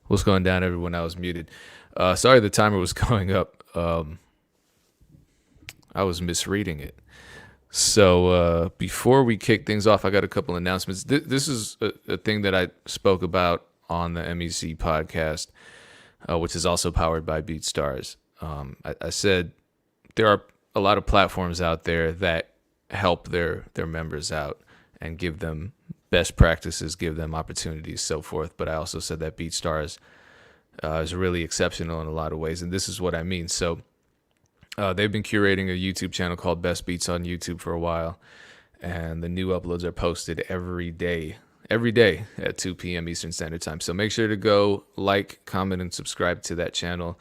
What's going down, everyone? I was muted. Sorry, the timer was going up. I was misreading it. So before we kick things off, I got a couple announcements. This is a thing that I spoke about on the MEC podcast, which is also powered by BeatStars. I said there are a lot of platforms out there that help their members out and give them best practices, give them opportunities, so forth. But I also said that BeatStars is really exceptional in a lot of ways, and this is what I mean. So they've been curating a YouTube channel called Best Beats on YouTube for a while, and the new uploads are posted every day at 2 p.m. Eastern Standard Time. So make sure to go like, comment, and subscribe to that channel,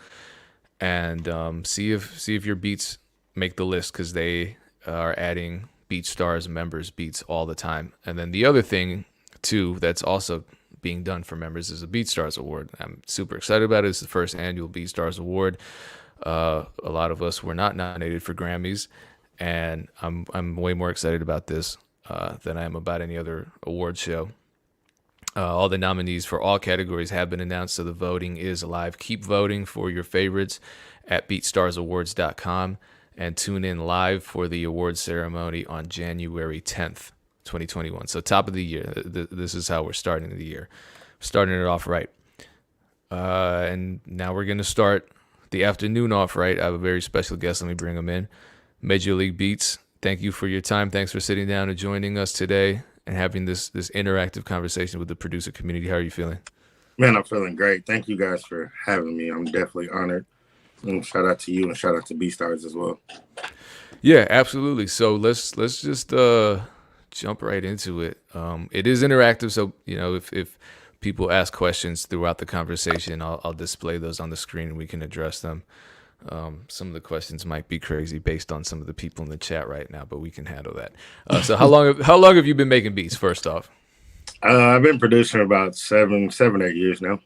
and see if your beats make the list, because they are adding BeatStars members beats all the time. And then the other thing too that's also being done for members is a BeatStars award. I'm super excited about it. It's the first annual BeatStars award. A lot of us were not nominated for Grammys, and I'm way more excited about this than I am about any other award show. All the nominees for all categories have been announced, so the voting is live. Keep voting for your favorites at BeatStarsAwards.com, and tune in live for the award ceremony on January 10th, 2021. So top of the year. This is how we're starting the year. Starting it off right. And now we're going to start the afternoon off right. I have a very special guest. Let me bring him in. Major League Beats, thank you for your time. Thanks for sitting down and joining us today and having this interactive conversation with the producer community. How are you feeling? Man, I'm feeling great. Thank you guys for having me. I'm definitely honored. And shout out to you and shout out to BeatStars as well. Yeah, absolutely. So let's just jump right into it. It is interactive, so if people ask questions throughout the conversation, I'll display those on the screen and we can address them. Some of the questions might be crazy based on some of the people in the chat right now, but we can handle that. So how long have you been making beats? First off, I've been producing about 8 years now.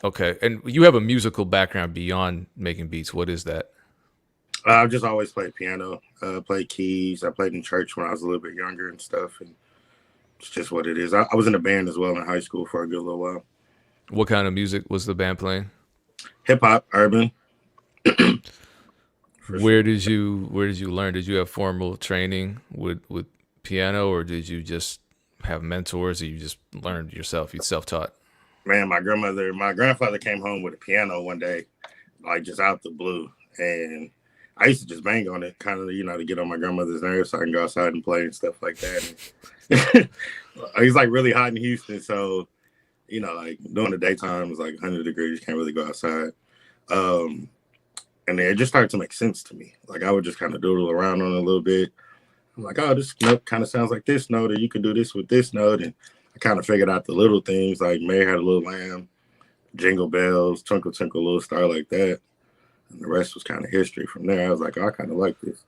Okay, and you have a musical background beyond making beats. What is that? I've just always played piano, played keys. I played in church when I was a little bit younger and stuff, and it's just what it is. I was in a band as well in high school for a good little while. What kind of music was the band playing? Hip hop, urban. Where did you learn? Did you have formal training with piano, or did you just have mentors, or you just learned yourself? You self-taught? Man, my grandfather came home with a piano one day, like just out the blue, and I used to just bang on it, kind of, to get on my grandmother's nerves so I can go outside and play and stuff like that. And it's like really hot in Houston, so like during the daytime it's like 100 degrees, you can't really go outside. And then it just started to make sense to me. Like I would just kind of doodle around on it a little bit. I'm like, oh, this note kind of sounds like this note, or you can do this with this note, and I kind of figured out the little things, like Mary Had a Little Lamb, Jingle Bells, Twinkle Twinkle Little Star, like that. And the rest was kind of history from there. I was like, oh, I kind of like this.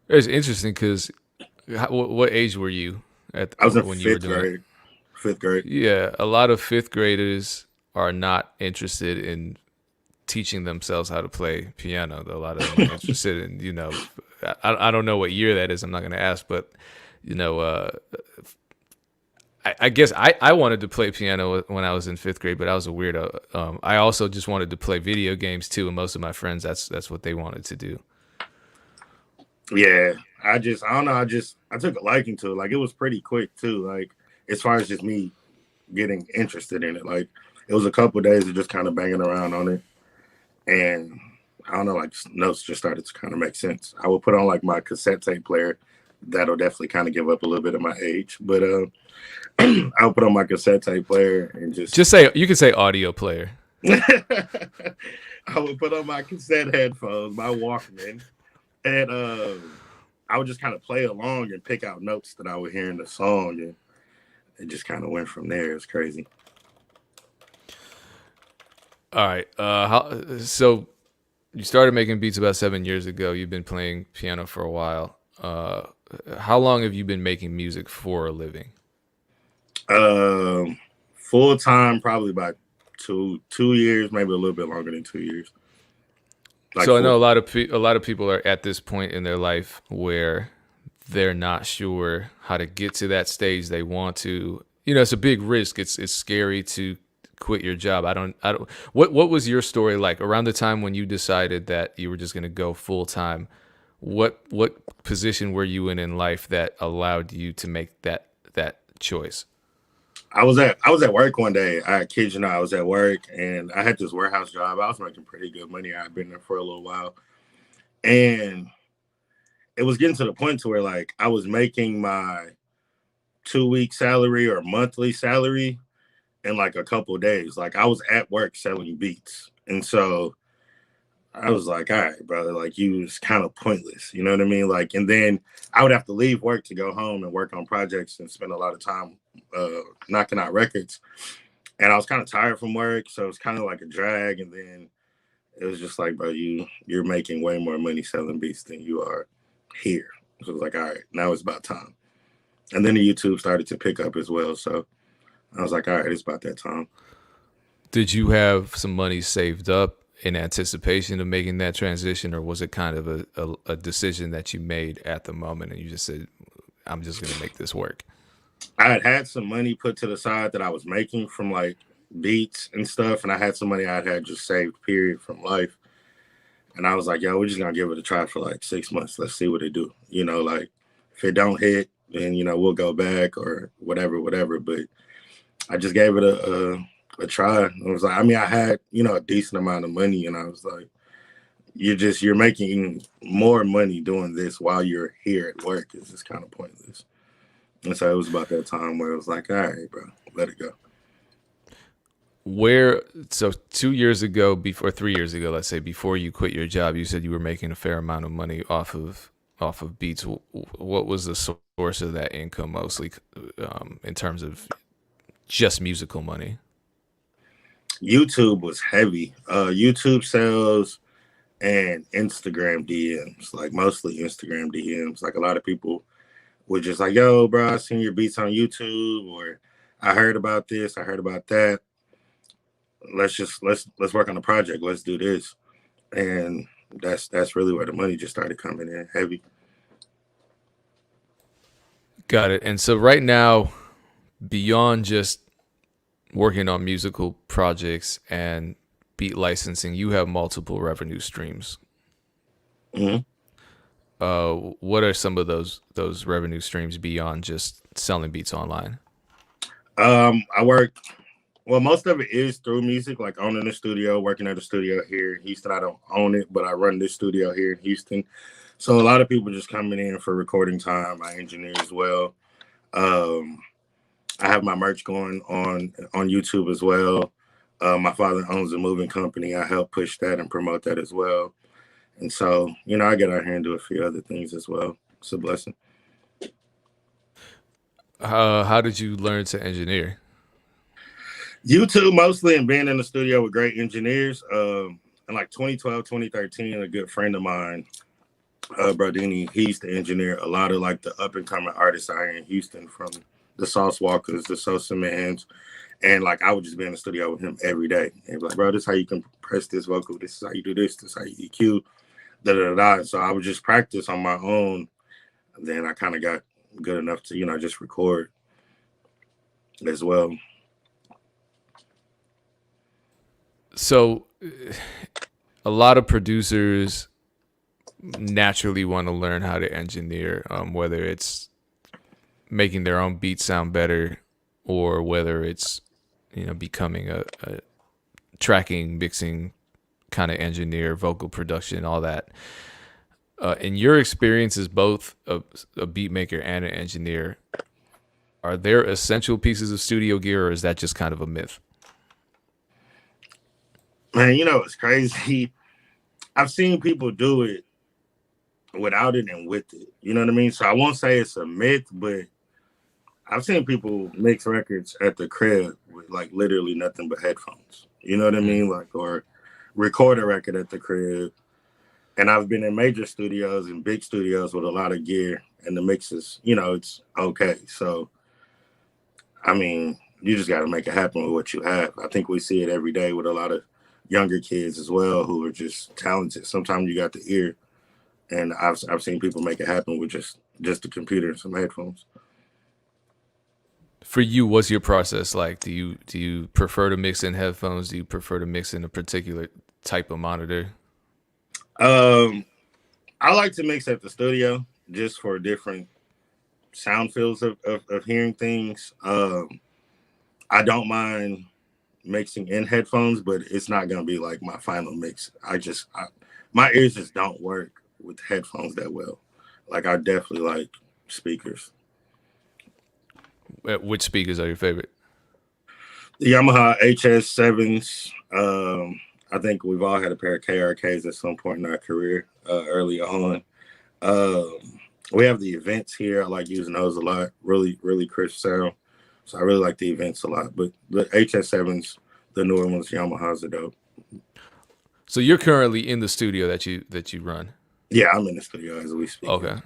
It's interesting because what age were you at I was in when you were doing it? Fifth grade. Yeah, a lot of fifth graders are not interested in teaching themselves how to play piano. A lot of them are interested in, I don't know what year that is. I'm not going to ask, but I guess I wanted to play piano when I was in fifth grade, but I was a weirdo. I also just wanted to play video games too, and most of my friends, that's what they wanted to do. Yeah, I don't know. I took a liking to it. Like it was pretty quick too. Like as far as just me getting interested in it, like it was a couple of days of just kind of banging around on it, and I don't know, like notes just started to kind of make sense. I would put on like my cassette tape player. That'll definitely kind of give up a little bit of my age, but I'll put on my cassette tape player and just say, you can say audio player. I would put on my cassette headphones, my Walkman, and I would just kind of play along and pick out notes that I would hear in the song, and it just kind of went from there. It's crazy. All right. So you started making beats about 7 years ago. You've been playing piano for a while. How long have you been making music for a living? Full time, probably about 2 years, maybe a little bit longer than 2 years. Like so I know a lot of people are at this point in their life where they're not sure how to get to that stage they want to, It's a big risk. It's scary to quit your job. I don't. What was your story like around the time when you decided that you were just going to go full time? What position were you in life that allowed you to make that choice? I was at work one day. I kid you not, I was at work and I had this warehouse job. I was making pretty good money. I'd been there for a little while, and it was getting to the point to where like I was making my 2 week salary or monthly salary in like a couple of days. Like I was at work selling beats, and so I was like, all right, brother, like you was kind of pointless. You know what I mean? Like, and then I would have to leave work to go home and work on projects and spend a lot of time knocking out records. And I was kind of tired from work, so it was kind of like a drag. And then it was just like, bro, you're making way more money selling beats than you are here. So it was like, all right, now it's about time. And then the YouTube started to pick up as well. So I was like, all right, it's about that time. Did you have some money saved up in anticipation of making that transition, or was it kind of a decision that you made at the moment and you just said, I'm just going to make this work? I had some money put to the side that I was making from like beats and stuff, and I had some money I had just saved, period, from life. And I was like, yo, we're just gonna give it a try for like 6 months. Let's see what it do. Like if it don't hit, then we'll go back or whatever. But I just gave it a try. I was like, I mean, I had a decent amount of money, and I was like, you're making more money doing this while you're here at work. It's just kind of pointless. And so it was about that time where it was like, all right, bro, let it go. So 2 years ago, before 3 years ago, let's say, before you quit your job, you said you were making a fair amount of money off of beats. What was the source of that income mostly, in terms of just musical money? YouTube was heavy. YouTube sales and Instagram DMs, like mostly Instagram DMs. Like a lot of people were just like, yo, bro, I seen your beats on YouTube, or I heard about this, I heard about that. Let's work on the project. Let's do this. And that's really where the money just started coming in heavy. Got it. And so right now, beyond just working on musical projects and beat licensing, you have multiple revenue streams. Hmm. What are some of those revenue streams beyond just selling beats online? I work. Well, most of it is through music, like owning a studio, working at a studio here in Houston. I don't own it, but I run this studio here in Houston. So a lot of people just coming in for recording time. I engineer as well. Um, I have my merch going on YouTube as well. My father owns a moving company. I help push that and promote that as well. And so, I get out here and do a few other things as well. It's a blessing. How did you learn to engineer? YouTube mostly, and being in the studio with great engineers. In like 2012, 2013, a good friend of mine, Brodini, he used to engineer a lot of like the up and coming artists out here in Houston, from the Sauce Walkers, the Sosa Mans. And like I would just be in the studio with him every day. And be like, bro, this is how you compress this vocal, this is how you do this is how you EQ, da da da. And so I would just practice on my own. And then I kind of got good enough to, just record as well. So a lot of producers naturally want to learn how to engineer, whether it's making their own beats sound better, or whether it's becoming a tracking, mixing kind of engineer, vocal production, all that. In your experience as both a beat maker and an engineer, are there essential pieces of studio gear, or is that just kind of a myth? Man, it's crazy. I've seen people do it without it and with it. You know what I mean? So I won't say it's a myth, but I've seen people mix records at the crib with like literally nothing but headphones. You know what I mean? Like, or record a record at the crib. And I've been in major studios and big studios with a lot of gear, and the mixes, it's okay. So, I mean, you just got to make it happen with what you have. I think we see it every day with a lot of younger kids as well who are just talented. Sometimes you got the ear, and I've seen people make it happen with just a computer and some headphones. For you, what's your process like? Do you prefer to mix in headphones? Do you prefer to mix in a particular type of monitor? Um, I like to mix at the studio just for different sound fields of hearing things. I don't mind mixing in headphones, but it's not gonna be like my final mix. My ears just don't work with headphones that well. Like I definitely like speakers. Which speakers are your favorite? The Yamaha HS7s. I think we've all had a pair of KRKs at some point in our career early on. Um, we have the events here. I like using those a lot. Really, really crisp sound. So I really like the events a lot. But the HS7s, the newer ones, Yamahas are dope. So you're currently in the studio that you run. Yeah, I'm in the studio as we speak. Okay.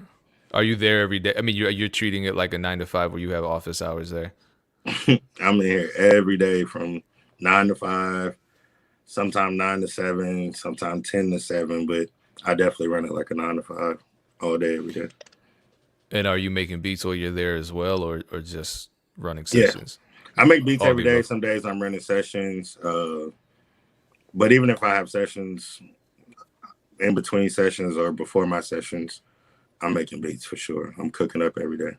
Are you there every day? I mean, you're treating it like a 9 to 5 where you have office hours there. I'm in here every day from 9 to 5, sometimes 9 to 7, sometimes 10 to 7. But I definitely run it like a 9 to 5 all day, every day. And are you making beats while you're there as well, or just running Yeah, sessions? I make beats All every the day. above. Some days I'm running sessions. But even if I have sessions in between sessions or before my sessions, I'm making beats for sure. I'm cooking up every day.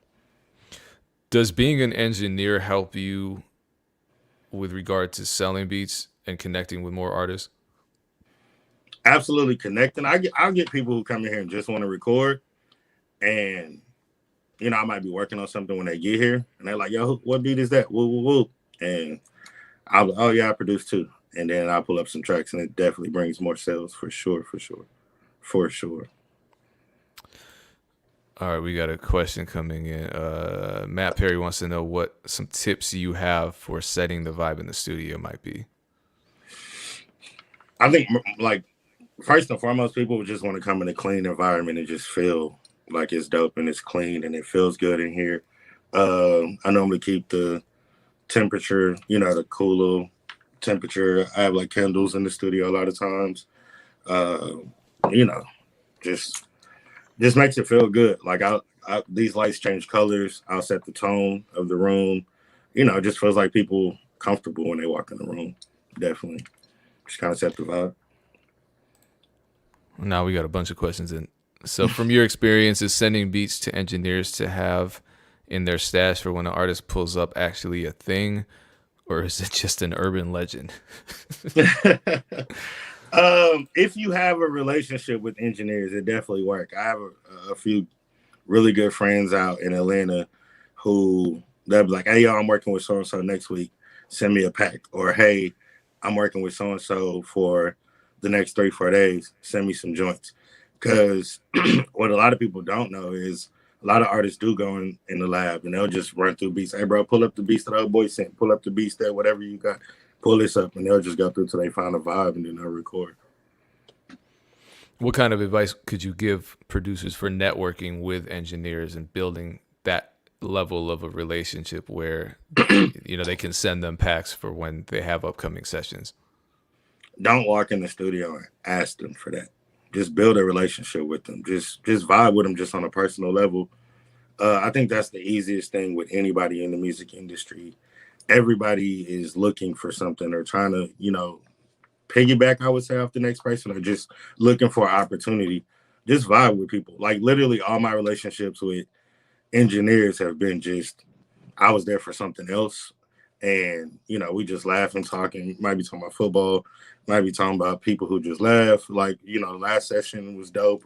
Does being an engineer help you with regard to selling beats and connecting with more artists? Absolutely connecting. I'll get people who come in here and just want to record, and I might be working on something when they get here, and they're like, "Yo, what beat is that?" Woo woo woo, and I'll, oh yeah, I produce too, and then I'll pull up some tracks, and it definitely brings more sales for sure, for sure, for sure. All right, we got a question coming in. Matt Perry wants to know what some tips you have for setting the vibe in the studio might be. I think like first and foremost, people just want to come in a clean environment and just feel like it's dope and it's clean and it feels good in here. I normally keep the temperature, the cooler temperature. I have like candles in the studio a lot of times. Uh, you know, just makes it feel good. Like these lights change colors. I'll set the tone of the room. It just feels like people comfortable when they walk in the room. Definitely, just kind of set the vibe. Now we got a bunch of questions in. So, from your experience, is sending beats to engineers to have in their stash for when an artist pulls up actually a thing, or is it just an urban legend? If you have a relationship with engineers, it definitely works. I have a few really good friends out in Atlanta who they'll be like, "Hey, yo, I'm working with so and so next week. Send me a pack." Or, "Hey, I'm working with so and so for the next 3 4 days. Send me some joints." Because what a lot of people don't know is a lot of artists do go in the lab and they'll just run through beats. "Hey, bro, pull up the beats that old boy sent. Pull up the beats that whatever you got. Pull this up," and they'll just go through till they find a vibe and then they'll record. What kind of advice could you give producers for networking with engineers and building that level of a relationship where they can send them packs for when they have upcoming sessions? Don't walk in the studio and ask them for that. Just build a relationship with them. Just vibe with them just on a personal level. I think that's the easiest thing with anybody in the music industry. Everybody is looking for something or trying to, piggyback, I would say, off the next person, or just looking for an opportunity. Just vibe with people. Like literally all my relationships with engineers have been just, I was there for something else. And, we just laugh and talking, might be talking about football, might be talking about people who just laugh. Like, last session was dope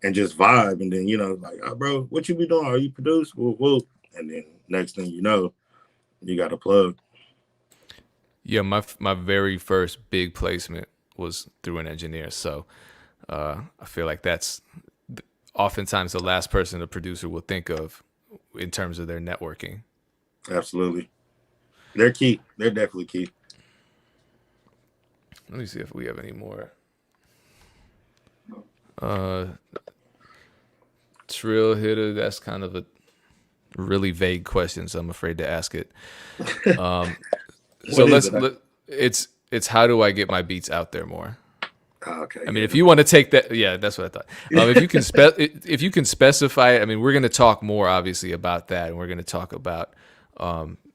and just vibe. And then, like, "Oh, bro, what you be doing? Are you produced?" Whoop, whoop. And then next thing you know, you got a plug. Yeah, my very first big placement was through an engineer. So I feel like that's oftentimes the last person a producer will think of in terms of their networking. Absolutely. They're key. They're definitely key. Let me see if we have any more. Trill hitter, that's kind of a really vague question, so I'm afraid to ask it. So it's how do I get my beats out there more? Okay. I mean, if you want to take that, yeah, that's what I thought. If you can specify it, I mean, we're going to talk more obviously about that, and we're going to talk about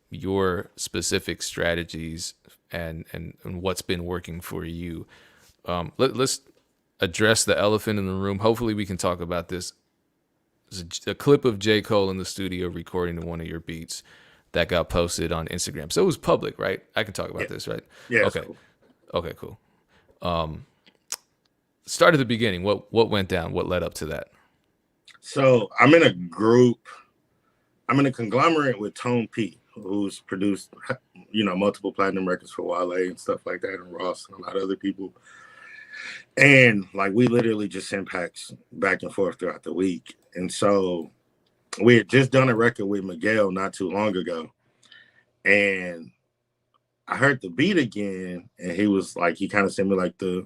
your specific strategies and what's been working for you. Let's address the elephant in the room. Hopefully, we can talk about this. There's a clip of J. Cole in the studio recording one of your beats that got posted on Instagram. So it was public, right? I can talk Yeah, about this, right? yeah, it's Okay. cool. Okay, cool. Start at the beginning. What went down? What led up to that? So I'm in a group. I'm in a conglomerate with Tone P, who's produced, multiple platinum records for Wale and stuff like that, and Ross and a lot of other people. And like we literally just send packs back and forth throughout the week. And so we had just done a record with Miguel not too long ago. And I heard the beat again, and he was like, he kind of sent me like the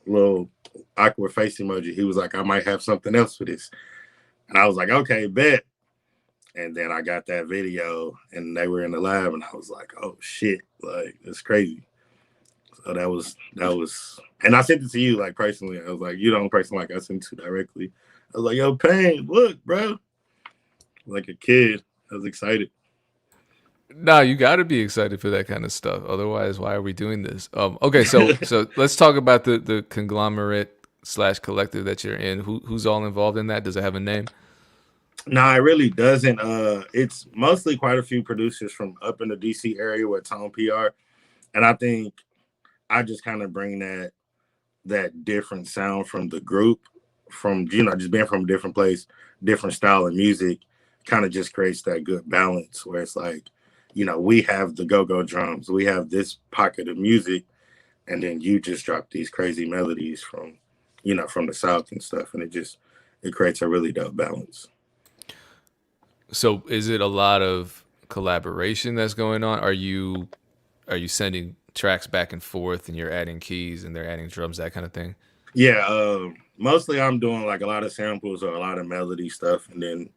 little awkward face emoji. He was like, I might have something else for this. And I was like, okay, bet. And then I got that video and they were in the lab and I was like, oh shit, like it's crazy. So that was, and I sent it to you like personally. I was like, you the only person like I sent to directly. I was like, yo, Pain, look, bro. Like a kid. I was excited. No, you got to be excited for that kind of stuff. Otherwise, why are we doing this? Okay, so let's talk about the conglomerate / collective that you're in. Who's all involved in that? Does it have a name? No, it really doesn't. It's mostly quite a few producers from up in the DC area with Tone PR. And I think I just kind of bring that different sound from the group, from just being from a different place, different style of music, kind of just creates that good balance where it's like, we have the go-go drums, we have this pocket of music, and then you just drop these crazy melodies from the South and stuff, and it creates a really dope balance. So is it a lot of collaboration that's going on? Are you sending tracks back and forth and you're adding keys and they're adding drums, that kind of thing? Yeah, mostly I'm doing like a lot of samples or a lot of melody stuff, and then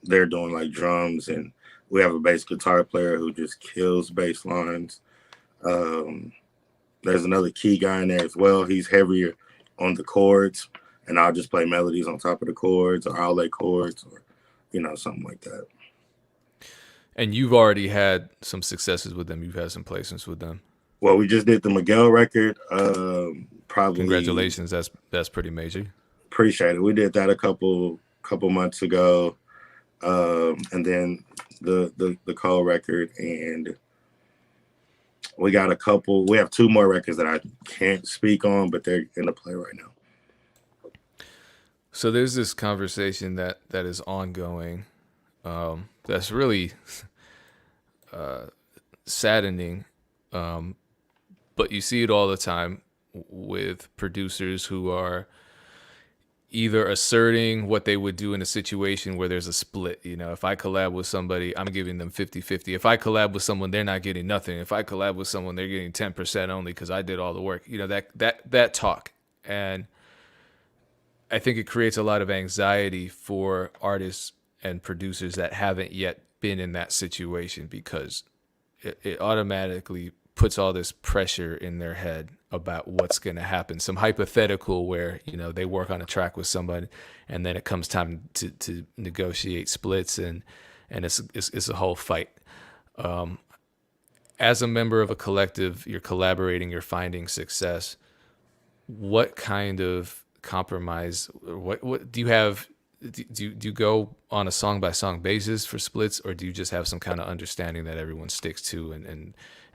they're doing like drums, and we have a bass guitar player who just kills bass lines. Um, there's another key guy in there as well. He's heavier on the chords, and I'll just play melodies on top of the chords, or I'll lay chords, or something like that. And you've already had some successes with them. You've had some placements with them. Well, we just did the Miguel record. Probably Congratulations. That's pretty major. appreciate it. We did that a couple months ago, and then the Cole record, and we got a couple. We have two more records that I can't speak on, but they're in the play right now. So there's this conversation that is ongoing. That's really saddening, but you see it all the time with producers who are either asserting what they would do in a situation where there's a split. If I collab with somebody, I'm giving them 50-50. If I collab with someone, they're not getting nothing. If I collab with someone, they're getting 10% only because I did all the work. That talk. And I think it creates a lot of anxiety for artists and producers that haven't yet been in that situation, because it automatically puts all this pressure in their head about what's going to happen. Some hypothetical where, they work on a track with somebody and then it comes time to negotiate splits, and it's a whole fight. As a member of a collective, you're collaborating, you're finding success. What kind of compromise, what do you have? Do you go on a song by song basis for splits, or do you just have some kind of understanding that everyone sticks to, and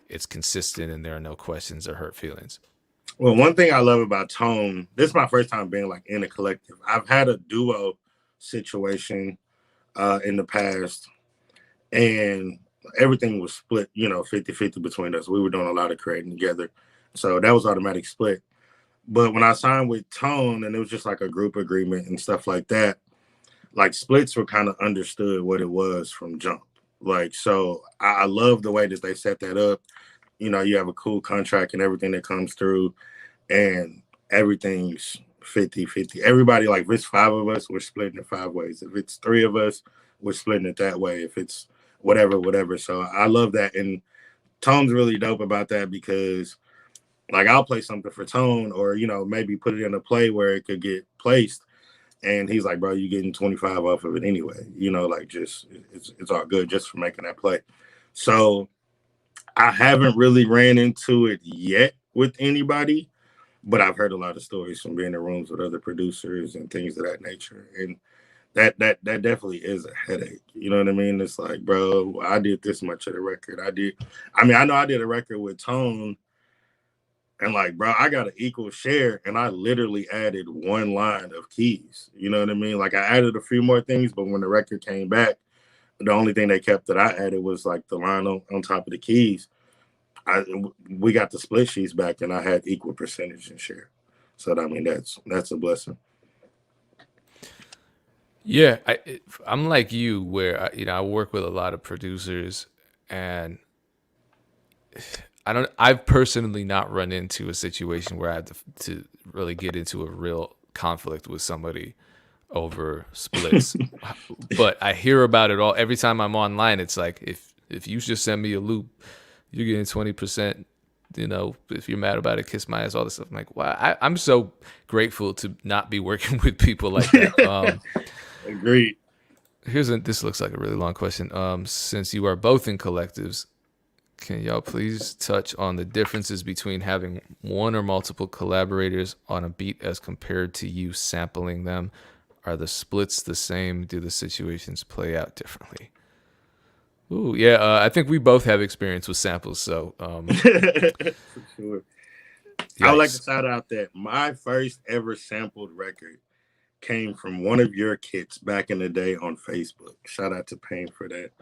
it's consistent and there are no questions or hurt feelings? Well, one thing I love about Tone, this is my first time being like in a collective. I've had a duo situation in the past, and everything was split, 50-50 between us. We were doing a lot of creating together. So that was automatic split. But when I signed with Tone, and it was just like a group agreement and stuff like that, like splits were kind of understood what it was from jump. Like, so I love the way that they set that up. You have a cool contract and everything that comes through, and everything's 50-50. Everybody, like if it's 5 of us, we're splitting it 5 ways. If it's 3 of us, we're splitting it that way. If it's whatever. So I love that. And Tone's really dope about that, because like I'll play something for Tone, or, maybe put it in a play where it could get placed. And he's like, bro, you're getting 25 off of it anyway. Like just, it's all good just for making that play. So I haven't really ran into it yet with anybody, but I've heard a lot of stories from being in rooms with other producers and things of that nature. And that definitely is a headache. You know what I mean? It's like, bro, I did this much of the record. I mean, I know I did a record with Tone, and like, bro, I got an equal share, and I literally added one line of keys. You know what I mean? Like, I added a few more things, but when the record came back, the only thing they kept that I added was like the line on top of the keys. I We got the split sheets back, and I had equal percentage and share. So I mean, that's a blessing. Yeah, I'm like you, where I work with a lot of producers, and I've personally not run into a situation where I had to really get into a real conflict with somebody over splits. But I hear about it all every time I'm online. It's like, if you just send me a loop, you're getting 20%. If you're mad about it, kiss my ass, all this stuff. I'm like, wow, I'm so grateful to not be working with people like that. Agreed. This looks like a really long question. Since you are both in collectives, can y'all please touch on the differences between having one or multiple collaborators on a beat as compared to you sampling them? Are the splits the same? Do the situations play out differently? Ooh, yeah. I think we both have experience with samples, so For sure. I would like to yikes. shout out that my first ever sampled record came from one of your kits back in the day on Facebook. Shout out to Payne for that.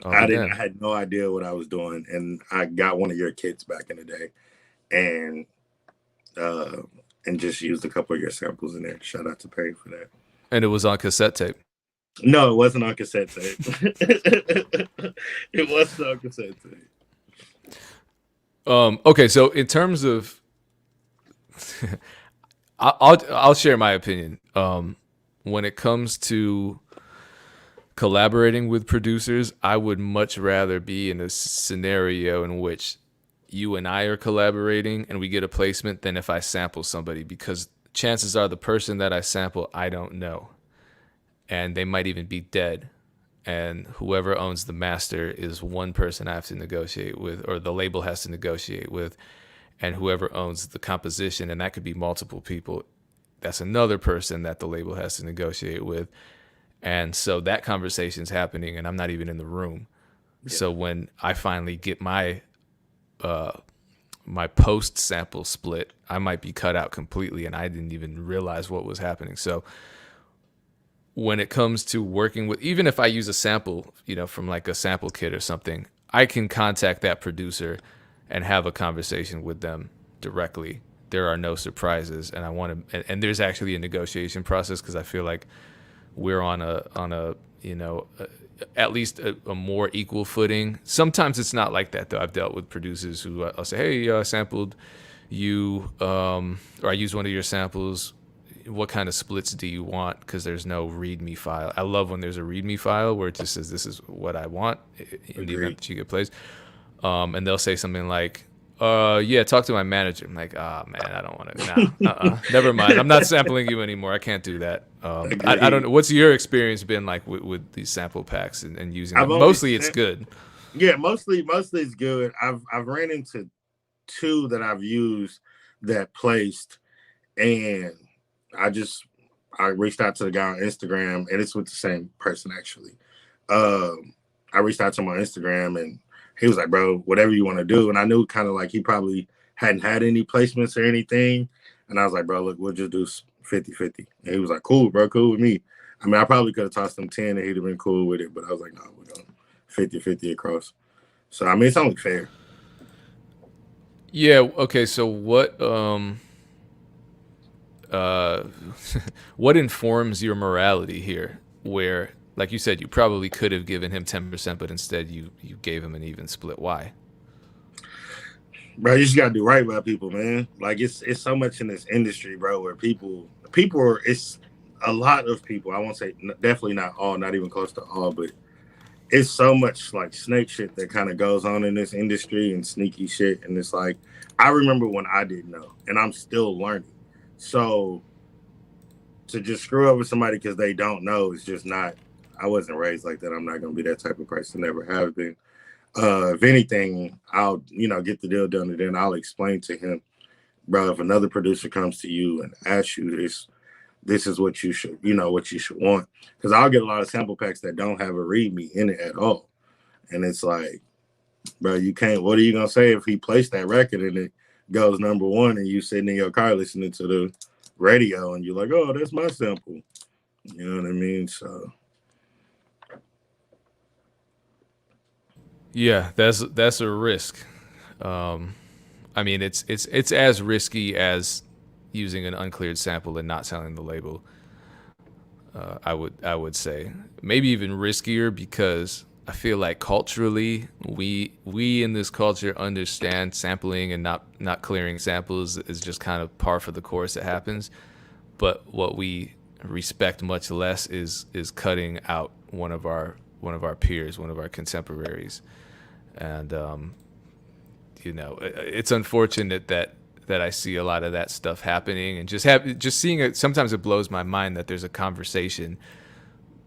Oh I damn. had no idea what I was doing, and I got one of your kits back in the day, and uh, and just used a couple of your samples in there. Shout out to Payne for that. And it was on cassette tape. No, it wasn't on cassette tape. It wasn't on cassette tape. Okay, so in terms of, I'll share my opinion. When it comes to collaborating with producers, I would much rather be in a scenario in which you and I are collaborating and we get a placement than if I sample somebody, because chances are the person that I sample, I don't know. And they might even be dead. And whoever owns the master is one person I have to negotiate with, or the label has to negotiate with. And whoever owns the composition, and that could be multiple people, that's another person that the label has to negotiate with. And so that conversation's happening, and I'm not even in the room. Yeah. So when I finally get my post sample split, I might be cut out completely, and I didn't even realize what was happening. So when it comes to working with, even if I use a sample, from like a sample kit or something, I can contact that producer and have a conversation with them directly. There are no surprises, and I want to, and there's actually a negotiation process, because I feel like we're on a at least a more equal footing. Sometimes it's not like that though. I've dealt with producers who I'll say, hey, I sampled you, or I used one of your samples. What kind of splits do you want? Because there's no README file. I love when there's a README file where it just says this is what I want in the event that you get plays. And they'll say something like, yeah, talk to my manager. I'm like, man, I don't want to. Nah, never mind. I'm not sampling you anymore. I can't do that. I don't know. What's your experience been like with these sample packs and using I've them? only Mostly it's good. Yeah, mostly it's good. I've ran into two that I've used that placed, and I just I reached out to the guy on Instagram, and it's with the same person actually. I reached out to him on Instagram, and he was like, "Bro, whatever you want to do." And I knew kind of like he probably hadn't had any placements or anything, and I was like, "Bro, look, we'll just do 50-50." And he was like, "Cool, bro, cool with me." I mean, I probably could have tossed him 10, and he'd have been cool with it, but I was like, "No, we're going 50-50 across." So I mean, it's only fair. Yeah. Okay. So what informs your morality here? Where, like you said, you probably could have given him 10%, but instead you gave him an even split. Why? Bro, you just gotta do right by people, man. Like it's so much in this industry, bro, where people are. It's a lot of people. I won't say definitely not all, not even close to all, but it's so much like snake shit that kind of goes on in this industry and sneaky shit. And it's like I remember when I didn't know, and I'm still learning. So to just screw over somebody because they don't know is just not. I wasn't raised like that. I'm not gonna be that type of person. Never have been. If anything, I'll get the deal done, and then I'll explain to him, bro. If another producer comes to you and asks you this is what you should what you should want, because I'll get a lot of sample packs that don't have a readme in it at all, and it's like, bro, you can't. What are you gonna say if he placed that record and it goes number one, and you sitting in your car listening to the radio, and you're like, oh, that's my sample. You know what I mean? So Yeah, that's a risk. I mean, it's as risky as using an uncleared sample and not selling the label. I would say maybe even riskier because I feel like culturally we in this culture understand sampling and not clearing samples is just kind of par for the course. It happens, but what we respect much less is cutting out one of our peers, one of our contemporaries, and it's unfortunate that I see a lot of that stuff happening, and just seeing it. Sometimes it blows my mind that there's a conversation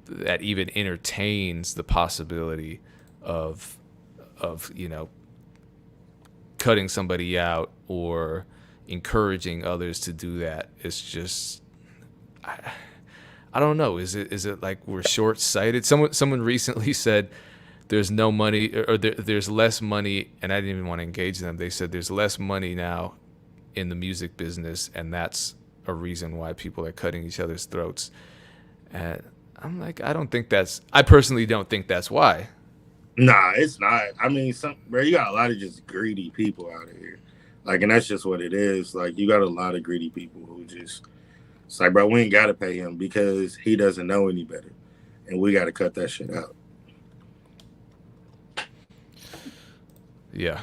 that even entertains the possibility of cutting somebody out or encouraging others to do that. It's just I don't know. Is it like we're short sighted? Someone recently said there's no money or there's less money, and I didn't even want to engage them. They said there's less money now in the music business, and that's a reason why people are cutting each other's throats. And I'm like, I personally don't think that's why. nah, it's not. I mean, bro, you got a lot of just greedy people out here, like, and that's just what it is. Like, you got a lot of greedy people who just, it's like, bro, we ain't got to pay him because he doesn't know any better, and we got to cut that shit out. Yeah.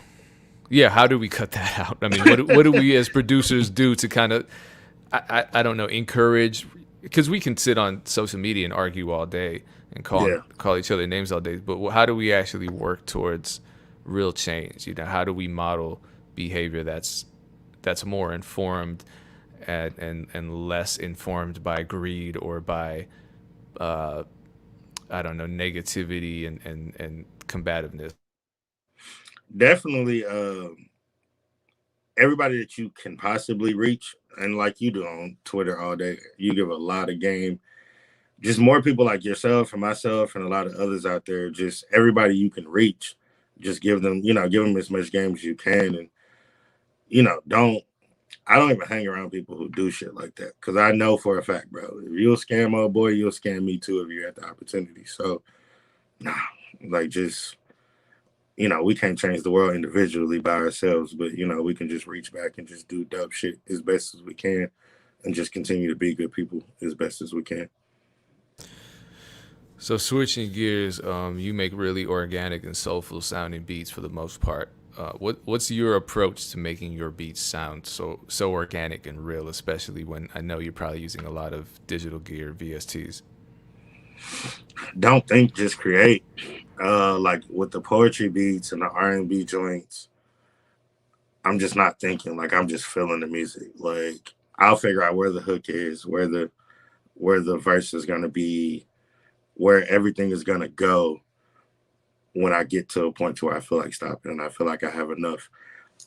Yeah, how do we cut that out? I mean, what do we as producers do to kind of, I don't know, encourage, because we can sit on social media and argue all day and Yeah, call each other names all day, but how do we actually work towards real change? How do we model behavior that's more informed and less informed by greed or by I don't know, negativity and combativeness? definitely. Everybody that you can possibly reach, and like you do on Twitter all day, you give a lot of game. Just more people like yourself and myself and a lot of others out there. Just everybody you can reach. Just give them as much game as you can, and don't. I don't even hang around people who do shit like that because I know for a fact, bro. If you'll scam old boy, you'll scam me too if you had the opportunity. So, nah, like just we can't change the world individually by ourselves, but we can just reach back and just do dope shit as best as we can and just continue to be good people as best as we can. So switching gears, you make really organic and soulful sounding beats for the most part. What's your approach to making your beats sound so organic and real, especially when I know you're probably using a lot of digital gear, VSTs? Don't think, just create. Like with the poetry beats and the R&B joints, I'm just not thinking. Like I'm just feeling the music. Like I'll figure out where the hook is, where the verse is gonna be, where everything is gonna go when I get to a point to where I feel like stopping and I feel like I have enough.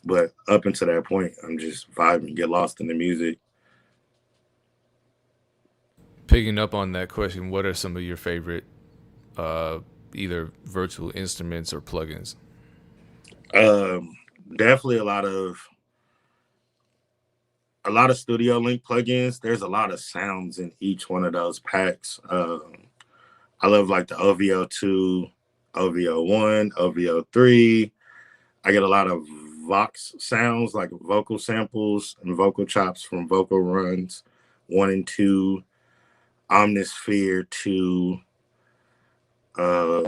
But up until that point, I'm just vibing, get lost in the music. Picking up on that question, what are some of your favorite either virtual instruments or plugins? Um, Definitely a lot of Studio Link plugins. There's a lot of sounds in each one of those packs. I love like the OVO2, OVO1, OVO3. I get a lot of Vox sounds, like vocal samples and vocal chops from vocal runs 1 and 2, Omnisphere 2, uh,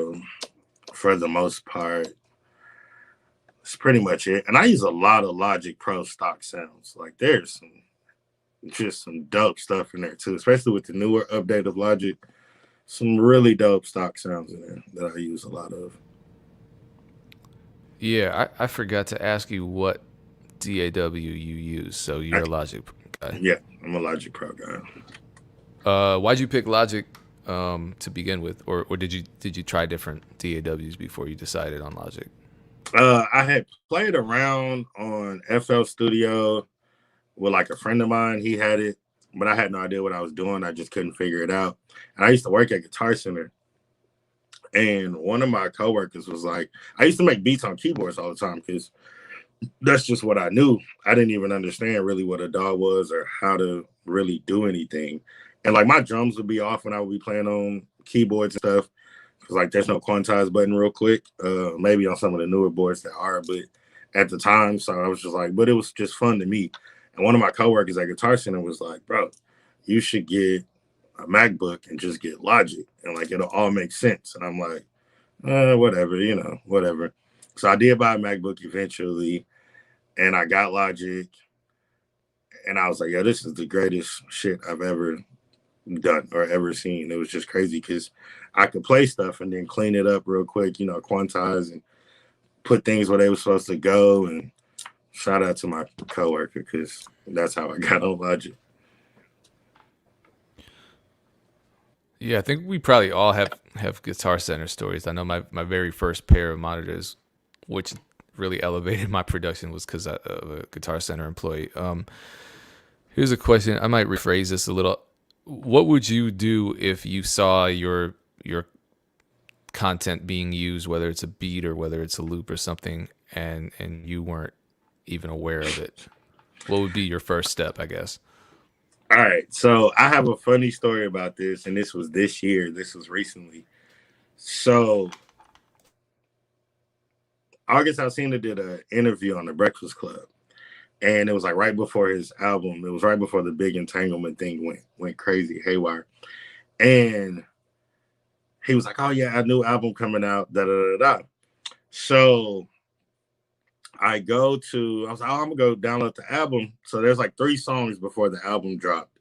for the most part. That's pretty much it. And I use a lot of Logic Pro stock sounds. Like there's some dope stuff in there too, especially with the newer update of Logic. Some really dope stock sounds in there that I use a lot of. Yeah, I forgot to ask you what DAW you use. So you're I, a Logic guy. yeah, I'm a Logic Pro guy. Why'd you pick Logic to begin with, or did you try different DAWs before you decided on Logic? I had played around on FL Studio with like a friend of mine. He had it, but I had no idea what I was doing. I just couldn't figure it out. And I used to work at Guitar Center, and one of my coworkers was like, I used to make beats on keyboards all the time because that's just what I knew. I didn't even understand really what a DAW was or how to really do anything. And like my drums would be off when I would be playing on keyboards and stuff. Cause like there's no quantize button real quick. Maybe on some of the newer boards that are, but at the time, so I was just like, but it was just fun to me. And one of my coworkers at Guitar Center was like, bro, you should get a MacBook and just get Logic. And like it'll all make sense. And I'm like, whatever, whatever. So I did buy a MacBook eventually, and I got Logic, and I was like, yeah, this is the greatest shit I've ever done or ever seen. It was just crazy because I could play stuff and then clean it up real quick, quantize and put things where they were supposed to go. And shout out to my coworker because that's how I got on Logic. Yeah, I think we probably all have Guitar Center stories. I know my very first pair of monitors, which really elevated my production, was because of a Guitar Center employee. Here's a question. I might rephrase this a little. What would you do if you saw your content being used, whether it's a beat or whether it's a loop or something, and you weren't even aware of it? What would be your first step, I guess? All right. So I have a funny story about this, and this was this year. This was recently. So August Alsina did an interview on the Breakfast Club. And it was like right before his album. It was right before the big entanglement thing went crazy, haywire. And he was like, "Oh yeah, a new album coming out." Da da da da. So I was like, "Oh, I'm gonna go download the album." So there's like 3 songs before the album dropped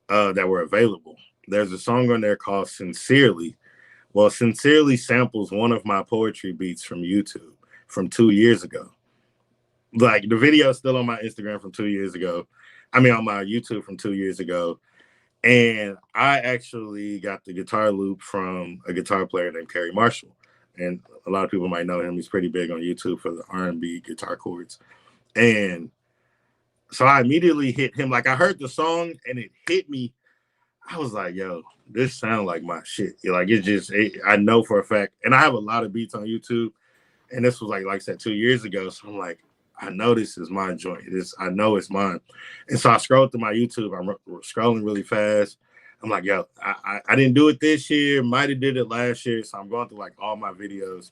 that were available. There's a song on there called "Sincerely." Well, "Sincerely" samples one of my poetry beats from YouTube from 2 years ago. Like the video is still on my Instagram from 2 years ago. I mean, on my YouTube from 2 years ago. And I actually got the guitar loop from a guitar player named Kerry Marshall. And a lot of people might know him. He's pretty big on YouTube for the R&B guitar chords. And so I immediately hit him. Like I heard the song and it hit me. I was like, yo, this sounds like my shit. Like I know for a fact. And I have a lot of beats on YouTube. And this was like I said, 2 years ago. So I'm like, I know this is my joint. I know it's mine. And so I scrolled through my YouTube. I'm scrolling really fast. I'm like, yo, I didn't do it this year. Might have did it last year. So I'm going through like all my videos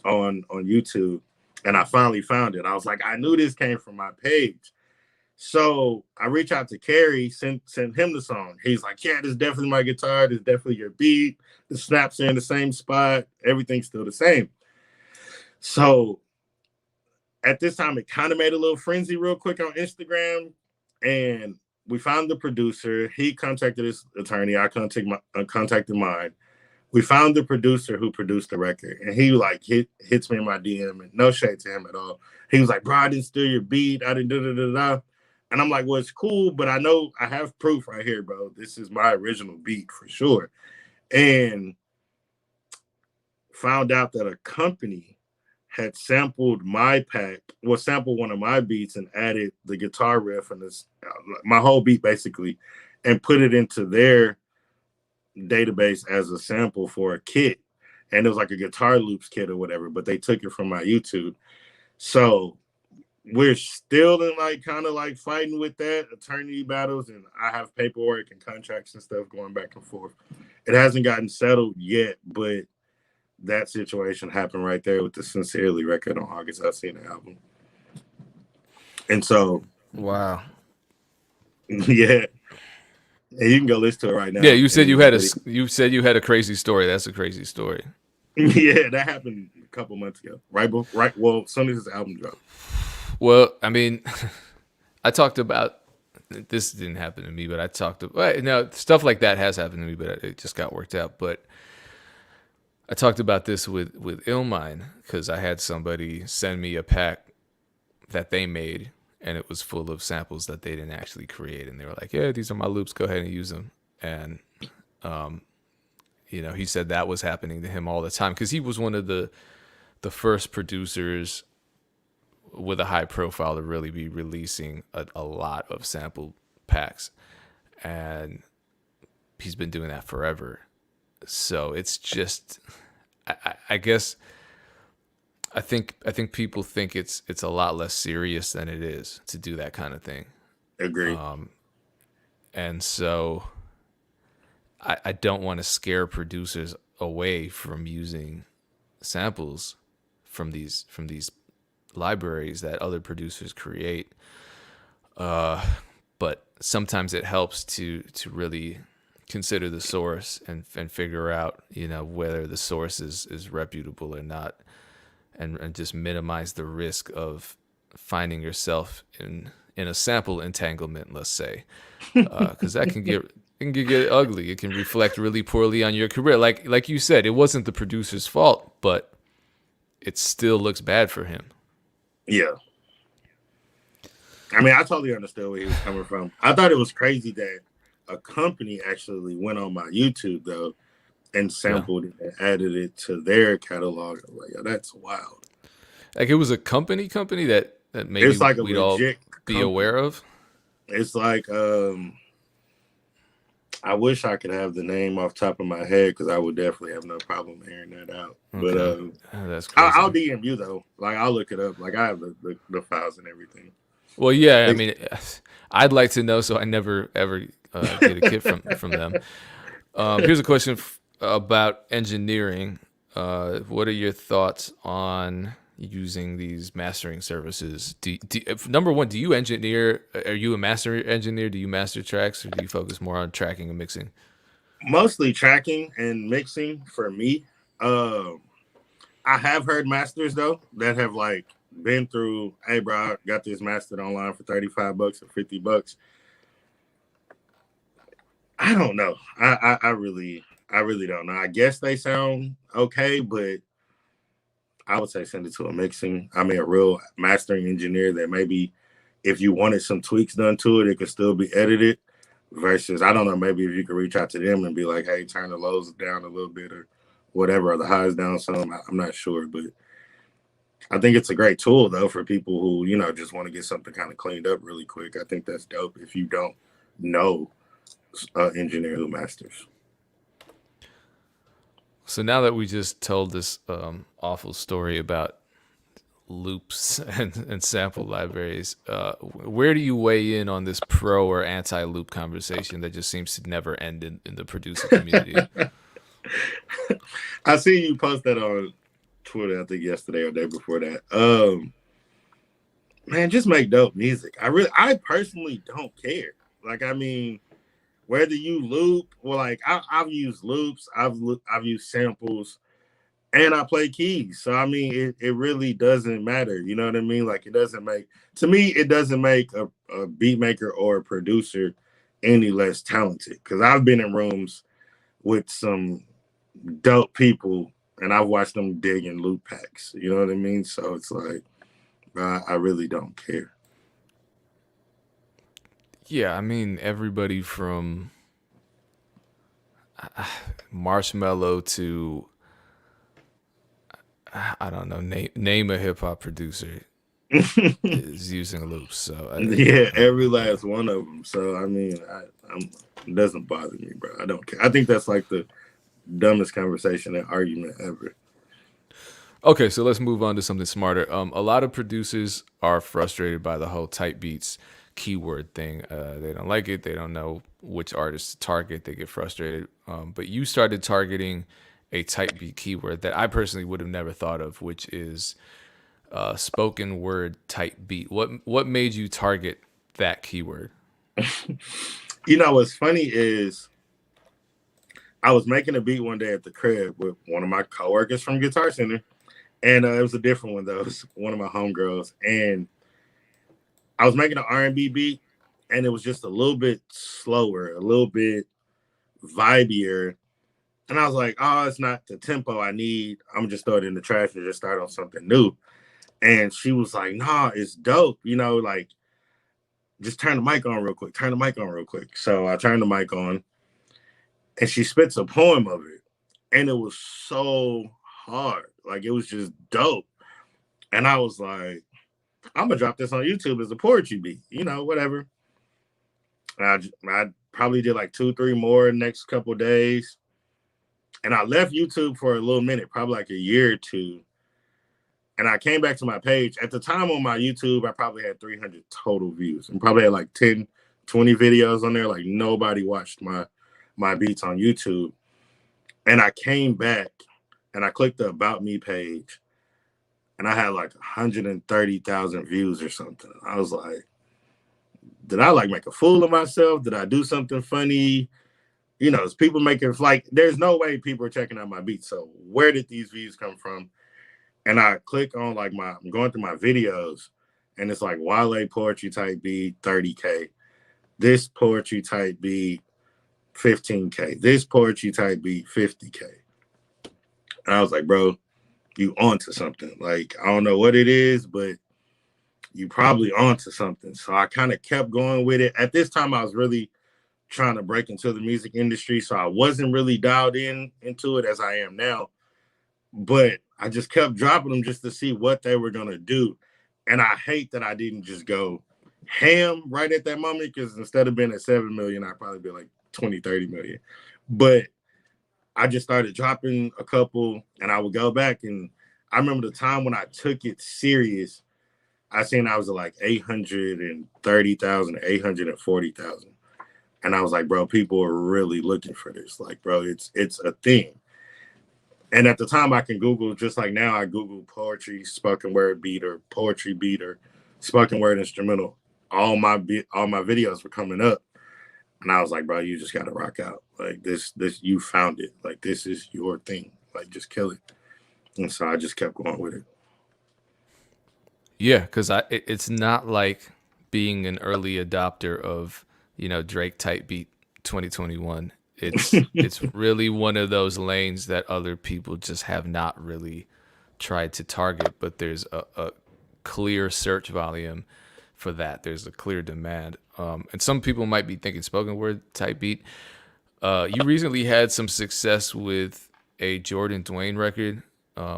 on YouTube. And I finally found it. I was like, I knew this came from my page. So I reached out to Kerry, sent him the song. He's like, yeah, this is definitely my guitar. This is definitely your beat. The snaps are in the same spot. Everything's still the same. So at this time, it kind of made a little frenzy real quick on Instagram. And we found the producer. He contacted his attorney. I contacted mine. We found the producer who produced the record. And he like hits me in my DM, and no shade to him at all. He was like, bro, I didn't steal your beat. I didn't da-da-da-da. And I'm like, well, it's cool, but I know I have proof right here, bro. This is my original beat for sure. And found out that a company had sampled sampled one of my beats and added the guitar riff and my whole beat basically, and put it into their database as a sample for a kit. And it was like a guitar loops kit or whatever, but they took it from my YouTube. So we're still in like kind of like fighting with that attorney battles, and I have paperwork and contracts and stuff going back and forth. It hasn't gotten settled yet, but that situation happened right there with the Sincerely record on August Alsina album. And so, wow, yeah, and you can go listen to it right now. Yeah, you said you had a crazy story. That's a crazy story. Yeah, that happened a couple months ago. Well, as soon as this album dropped. Well, I mean, I talked about this didn't happen to me, but I talked about stuff like that has happened to me, but it just got worked out. But I talked about this with Illmind because I had somebody send me a pack that they made, and it was full of samples that they didn't actually create, and they were like, "Yeah, these are my loops. Go ahead and use them." And he said that was happening to him all the time because he was one of the the first producers with a high profile to really be releasing a lot of sample packs, and he's been doing that forever. So it's just, I guess, I think people think it's a lot less serious than it is to do that kind of thing, Agree. and so I don't want to scare producers away from using samples from these libraries that other producers create. But sometimes it helps to really consider the source and figure out, you know, whether the source is reputable or not, and just minimize the risk of finding yourself in a sample entanglement, let's say, because that can get ugly. It can reflect really poorly on your career. Like you said, it wasn't the producer's fault, but it still looks bad for him. Yeah. I mean, I totally understood where he was coming from. I thought it was crazy that a company actually went on my YouTube though and Yeah, sampled it and added it to their catalog. I'm like, yo, that's wild. like it was a company that maybe It's like a we'd all legit be company. aware of. It's like I wish I could have the name off the top of my head because I would definitely have no problem airing that out. But Okay, that's I'll crazy. DM you though. Like I'll look it up. Like I have the files and everything. Well, yeah, I mean, I'd like to know, so I never ever get a kit from them. Here's a question about engineering. What are your thoughts on using these mastering services? Number one, do you engineer? Are you a master engineer? Do you master tracks, or do you focus more on tracking and mixing? Mostly tracking and mixing for me. Um, I have heard masters though that have like been through. Hey, bro, I got this mastered online for $35 or $50. I don't know. I really don't know. I guess they sound okay, but I would say send it to a mixing. I mean, a real mastering engineer that maybe if you wanted some tweaks done to it, it could still be edited. Versus, I don't know, maybe if you could reach out to them and be like, hey, turn the lows down a little bit or whatever, or the highs down some. I'm not sure, but I think it's a great tool though for people who, you know, just want to get something kind of cleaned up really quick. I think that's dope if you don't know engineer who masters. So now that we just told this awful story about loops and sample libraries, where do you weigh in on this pro or anti loop conversation that just seems to never end in the producer community? I see you post that on Twitter, I think yesterday or day before that. Man, just make dope music. I personally don't care. Like, I mean, whether you loop or like I've used loops, I've used samples, and I play keys. So I mean, it really doesn't matter. You know what I mean? Like it doesn't make to me it doesn't make a beat maker or a producer any less talented. Because I've been in rooms with some dope people, and I've watched them dig in loop packs. You know what I mean? So it's like I really don't care. Yeah, I mean, everybody from Marshmello to I don't know, name a hip hop producer is using loops. So Yeah, every last one of them. So I mean, it doesn't bother me, bro. I don't care. I think that's like the dumbest conversation and argument ever. okay, so let's move on to something smarter. A lot of producers are frustrated by the whole type beats keyword thing. They don't like it. They don't know which artists to target. They get frustrated. But you started targeting a type beat keyword that I personally would have never thought of, which is spoken word type beat. What made you target that keyword? You know what's funny is I was making a beat one day at the crib with one of my coworkers from Guitar Center, and it was a different one though. It was one of my homegirls, and I was making an R&B beat, and it was just a little bit slower, a little bit vibier. And I was like, oh, it's not the tempo I need. I'm just throw it in the trash and just start on something new. And she was like, nah, it's dope. You know, like, just turn the mic on real quick. Turn the mic on real quick. So I turned the mic on, and she spits a poem of it. And it was so hard. Like it was just dope. And I was like, I'm gonna drop this on YouTube as a poetry beat, whatever. I probably did like 2, 3 more next couple days. And I left YouTube for a little minute, probably like a year or two. And I came back to my page. At the time on my YouTube, I probably had 300 total views and probably had like 10, 20 videos on there. Like nobody watched my beats on YouTube. And I came back and I clicked the About Me page and I had like 130,000 views or something. I was like, did I like make a fool of myself? Did I do something funny? It's people making like, there's no way people are checking out my beats. So where did these views come from? And I click on like I'm going through my videos and it's like Wale poetry type beat, 30K. This poetry type beat, 15K. This poetry type beat, 50K. And I was like, bro, you onto something. Like, I don't know what it is, but you probably onto something. So I kind of kept going with it. At this time, I was really trying to break into the music industry. So I wasn't really dialed into it as I am now. But I just kept dropping them just to see what they were going to do. And I hate that I didn't just go ham right at that moment, because instead of being at 7 million, I'd probably be like 20, 30 million. But I just started dropping a couple and I would go back. And I remember the time when I took it serious, I seen I was at like 830,000, 840,000. And I was like, bro, people are really looking for this. Like, bro, it's a thing. And at the time I can Google, just like now I Google poetry, spoken word beat, or poetry beat, or spoken word instrumental. All my videos were coming up. And I was like, bro, you just got to rock out. Like this, you found it. Like, this is your thing. Like, just kill it. And so I just kept going with it. Yeah, because it's not like being an early adopter of, Drake type beat 2021. It's really one of those lanes that other people just have not really tried to target, but there's a clear search volume for that. There's a clear demand. And some people might be thinking spoken word type beat. You recently had some success with a Jordan Dwayne record,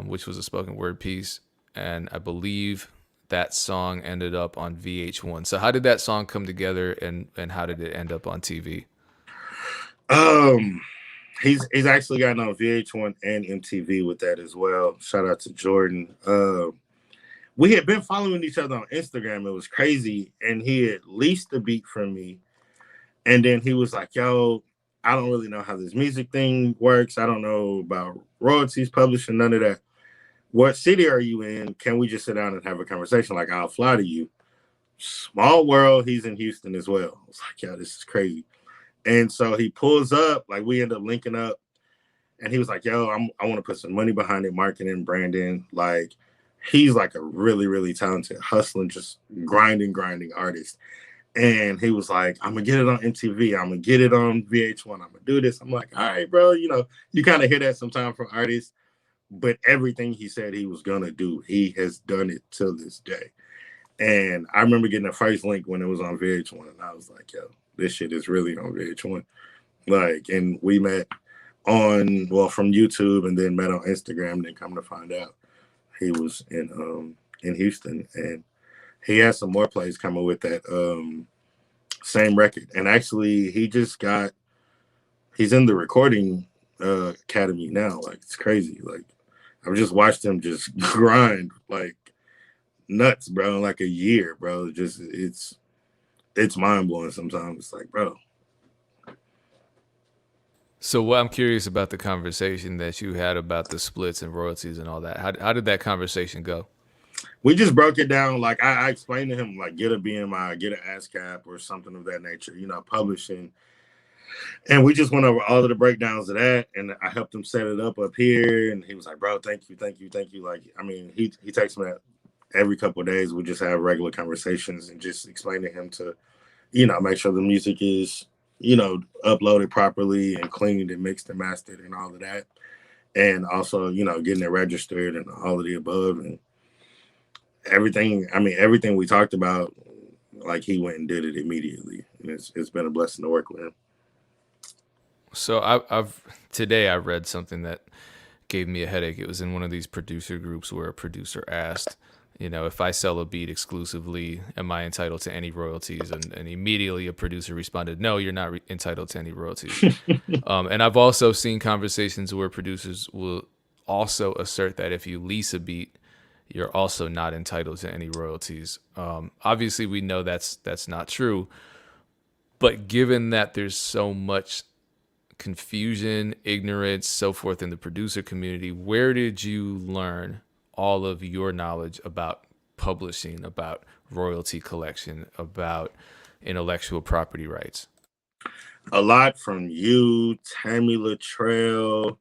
which was a spoken word piece. And I believe that song ended up on VH1. So how did that song come together, and how did it end up on TV? He's actually gotten on VH1 and MTV with that as well. Shout out to Jordan. We had been following each other on Instagram. It was crazy. And he had leased the beat from me. And then he was like, yo, I don't really know how this music thing works. I don't know about royalties, publishing, none of that. What city are you in? Can we just sit down and have a conversation? Like, I'll fly to you. Small world. He's in Houston as well. I was like, yo, this is crazy. And so he pulls up, like we end up linking up. And he was like, yo, I want to put some money behind it, marketing, branding. Like, he's like a really, really talented, hustling, just grinding artist. And he was like, I'm going to get it on MTV. I'm going to get it on VH1. I'm going to do this. I'm like, all right, bro. You kind of hear that sometimes from artists. But everything he said he was going to do, he has done it till this day. And I remember getting the first link when it was on VH1. And I was like, yo, this shit is really on VH1. Like, and we met from YouTube, and then met on Instagram. And then come to find out he was in Houston. And he has some more plays coming with that same record. And actually, he's in the recording academy now. Like, it's crazy. Like, I've just watched him just grind like nuts, bro, in like a year, bro. Just it's mind blowing sometimes. It's like, bro. So what I'm curious about the conversation that you had about the splits and royalties and all that. How did that conversation go? We just broke it down. Like, I explained to him, like, get a BMI, get an ASCAP or something of that nature, publishing. And we just went over all of the breakdowns of that, and I helped him set it up here. And he was like, bro, thank you. Like, I mean, he texts me every couple of days. We just have regular conversations and just explain to him to, make sure the music is, uploaded properly and cleaned and mixed and mastered and all of that. And also, getting it registered and all of the above and everything. I mean, everything we talked about, like, he went and did it immediately. And it's been a blessing to work with him. So today I read something that gave me a headache. It was in one of these producer groups where a producer asked, if I sell a beat exclusively, am I entitled to any royalties? And immediately a producer responded, no, you're not entitled to any royalties. And I've also seen conversations where producers will also assert that if you lease a beat, you're also not entitled to any royalties. Obviously, we know that's not true. But given that there's so much confusion, ignorance, so forth in the producer community, where did you learn all of your knowledge about publishing, about royalty collection, about intellectual property rights? A lot from you, Tammy Latrell.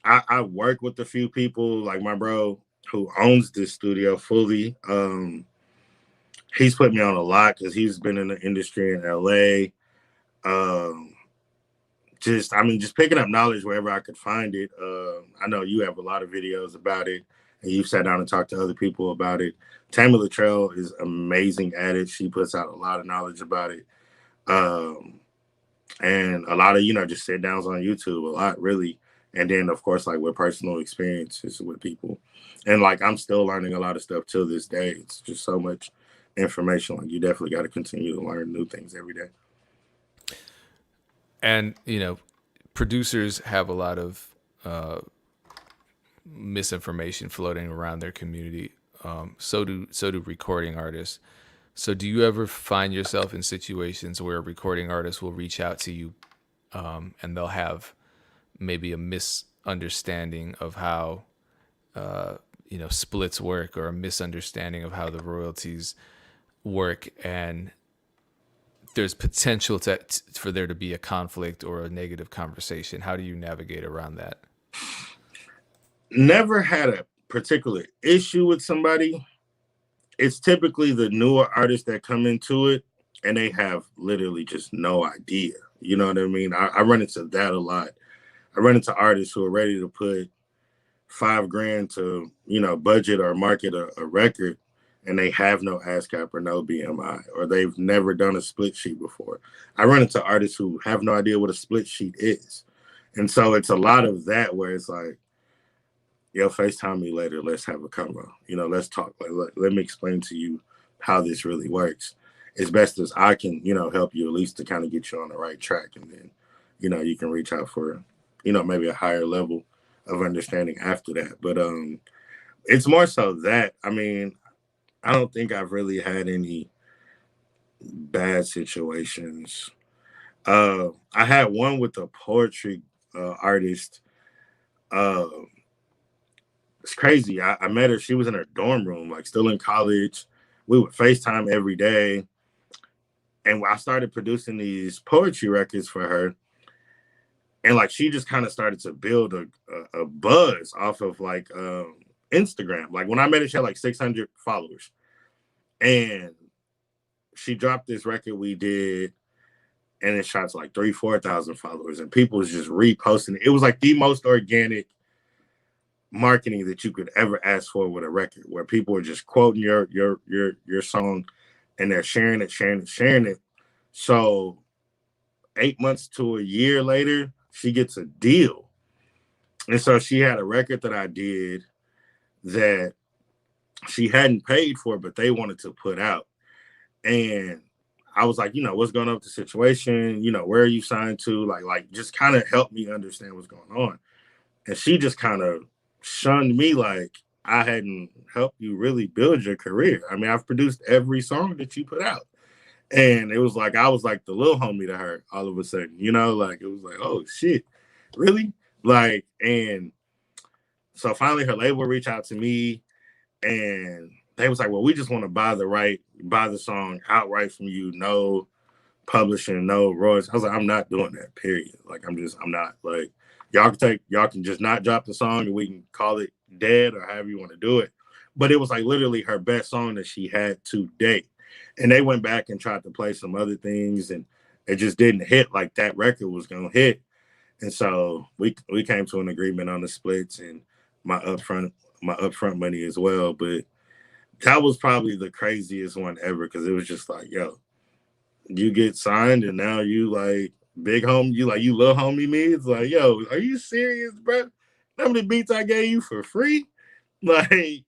I work with a few people, like my bro who owns this studio fully. He's put me on a lot because he's been in the industry in LA. Just picking up knowledge wherever I could find it. I know you have a lot of videos about it, and you've sat down and talked to other people about it. Tammy Latrell is amazing at it. She puts out a lot of knowledge about it. And a lot of, just sit downs on YouTube, a lot really. And then, of course, like with personal experiences with people. And like, I'm still learning a lot of stuff till this day. It's just so much information. Like, you definitely got to continue to learn new things every day. And, producers have a lot of misinformation floating around their community. So do recording artists. So do you ever find yourself in situations where a recording artist will reach out to you and they'll have maybe a misunderstanding of how, splits work, or a misunderstanding of how the royalties work, and there's potential for there to be a conflict or a negative conversation? How do you navigate around that? Never had a particular issue with somebody. It's typically the newer artists that come into it and they have literally just no idea. You know what I mean? I run into that a lot. I run into artists who are ready to put $5,000 to, budget or market a record, and they have no ASCAP or no BMI, or they've never done a split sheet before. I run into artists who have no idea what a split sheet is. And so it's a lot of that where it's like, yo, FaceTime me later. Let's have a convo. Let's talk. Like, let me explain to you how this really works as best as I can, help you at least to kind of get you on the right track. And then, you can reach out for, maybe a higher level of understanding after that. But it's more so that, I don't think I've really had any bad situations. I had one with a poetry artist. It's crazy. I met her. She was in her dorm room, like still in college. We would FaceTime every day. And I started producing these poetry records for her. And like, she just kind of started to build a buzz off of like Instagram. Like when I met her, she had like 600 followers. And she dropped this record we did, and it shot to like 4,000 followers. And people was just reposting it. It was like the most organic marketing that you could ever ask for with a record, where people are just quoting your song and they're sharing it. So 8 months to a year later, she gets a deal. And so she had a record that I did that she hadn't paid for, but they wanted to put out. And I was like, what's going on with the situation? Where are you signed to? Like just kind of help me understand what's going on. And she just kind of shunned me like I hadn't helped you really build your career. I've produced every song that you put out. And it was like, I was like the little homie to her all of a sudden, like it was like, oh shit, really? Like, and so finally her label reached out to me and they was like, well, we just want to buy the song outright from you. No publishing, no royalties. I was like, I'm not doing that, period. Like, I'm not. Like, y'all can just not drop the song and we can call it dead or however you want to do it. But it was like literally her best song that she had to date. And they went back and tried to play some other things and it just didn't hit like that record was going to hit. And so we came to an agreement on the splits and my upfront money as well. But that was probably the craziest one ever, because it was just like, yo, you get signed and now you like big homie, you little homie me. It's like, yo, are you serious, bro? How many beats I gave you for free? Like,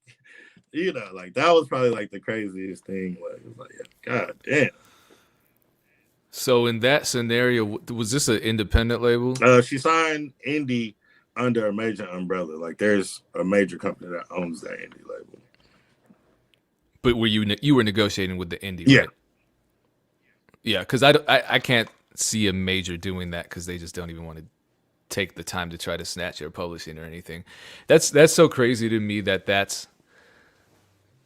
like that was probably like the craziest thing. Like, it was like, yeah, god damn. So in that scenario, was this an independent label? She signed indie under a major umbrella. Like, there's a major company that owns that indie label. But were you were negotiating with the indie, Yeah, right? Yeah, because I can't see a major doing that because they just don't even want to take the time to try to snatch your publishing or anything. That's so crazy to me that's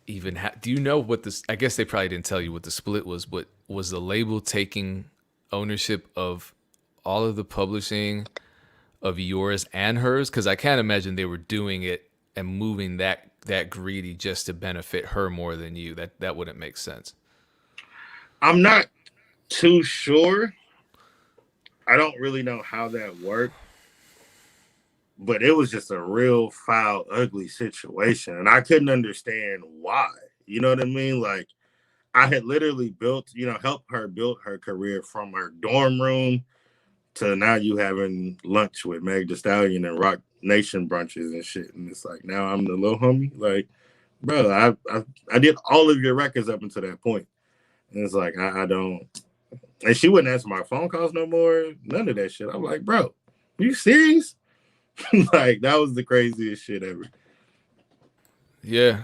even. Do you know what this? I guess they probably didn't tell you what the split was, but was the label taking ownership of all of the publishing of yours and hers? Because I can't imagine they were doing it and moving that greedy just to benefit her more than you. That wouldn't make sense. I'm not too sure. I don't really know how that worked, but it was just a real foul, ugly situation, and I couldn't understand why. You know what I mean? Like, I had literally helped her build her career from her dorm room to now you having lunch with Meg Thee Stallion and Rock Nation brunches and shit. And it's like, now I'm the little homie. Like, bro, I did all of your records up until that point. And it's like, I don't. And she wouldn't answer my phone calls no more. None of that shit. I'm like, bro, are you serious? Like, that was the craziest shit ever. Yeah.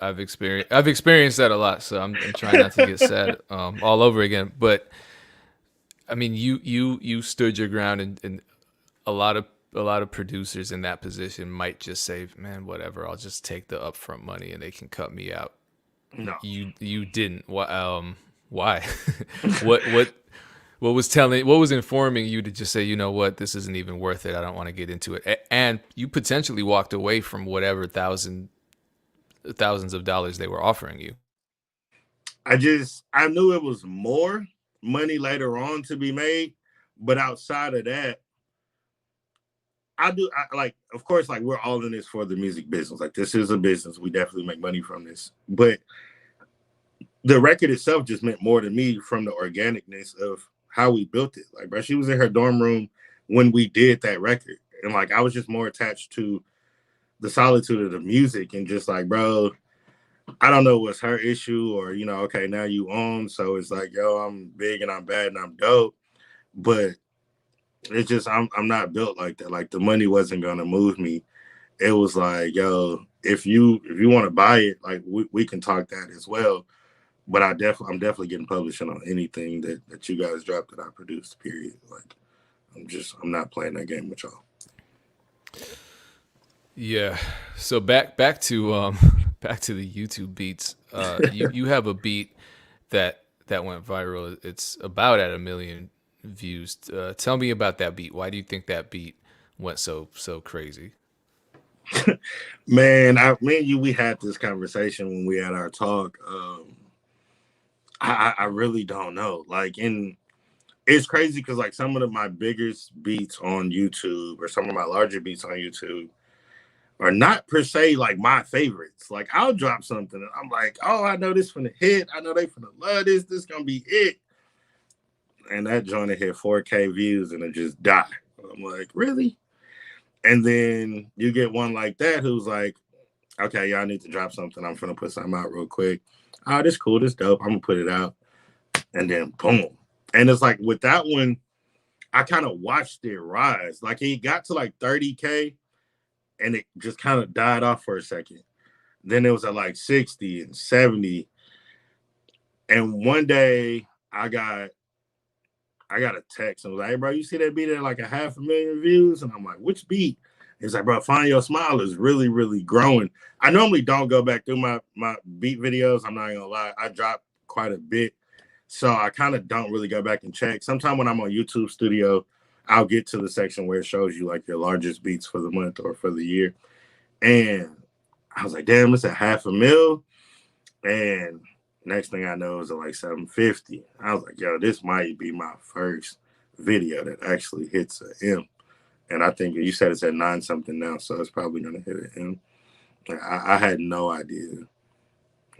I've experienced that a lot, so I'm trying not to get sad all over again. But I mean, you stood your ground, and a lot of producers in that position might just say, "Man, whatever, I'll just take the upfront money, and they can cut me out." No. You didn't. Why? What was informing you to just say, you know what, this isn't even worth it. I don't want to get into it. And you potentially walked away from whatever thousands of dollars they were offering you. I knew it was more money later on to be made, but outside of that, of course, like, we're all in this for the music business. Like, this is a business. We definitely make money from this. But the record itself just meant more to me from the organicness of how we built it. Like, bro, she was in her dorm room when we did that record. And like, I was just more attached to the solitude of the music and just like, bro, I don't know what's her issue, or, okay, now you own. So it's like, yo, I'm big and I'm bad and I'm dope. But it's just, I'm not built like that. Like, the money wasn't going to move me. It was like, yo, if you want to buy it, like, we can talk that as well. But I'm definitely getting publishing on anything that you guys drop that I produced, period. Like, I'm not playing that game with y'all. Yeah. So back to back to the YouTube beats. You have a beat that went viral. It's about at 1 million views. Tell me about that beat. Why do you think that beat went so crazy? Man, me and you, we had this conversation when we had our talk. I really don't know. Like, it's crazy because like some of my biggest beats on YouTube or some of my larger beats on YouTube are not per se like my favorites. Like, I'll drop something and I'm like, oh, I know this finna hit. I know they finna love this. This gonna be it. And that joint hit 4K views and it just died. I'm like, really? And then you get one like that who's like, okay, y'all need to drop something. I'm finna put something out real quick. Oh, this cool, this dope. I'm gonna put it out. And then boom. And it's like with that one, I kind of watched it rise. Like, he got to like 30K and it just kind of died off for a second. Then it was at like 60 and 70. And one day I got a text and was like, hey, bro, you see that beat at like 500,000 views? And I'm like, which beat? It's like, bro, Find Your Smile is really, really growing. I normally don't go back through my beat videos. I'm not gonna lie. I drop quite a bit. So I kind of don't really go back and check. Sometime when I'm on YouTube Studio, I'll get to the section where it shows you like your largest beats for the month or for the year. And I was like, damn, it's at 500,000. And next thing I know is at like 750. I was like, yo, this might be my first video that actually hits a M. And I think you said it's at 9 something now, so it's probably gonna hit an M. I had no idea.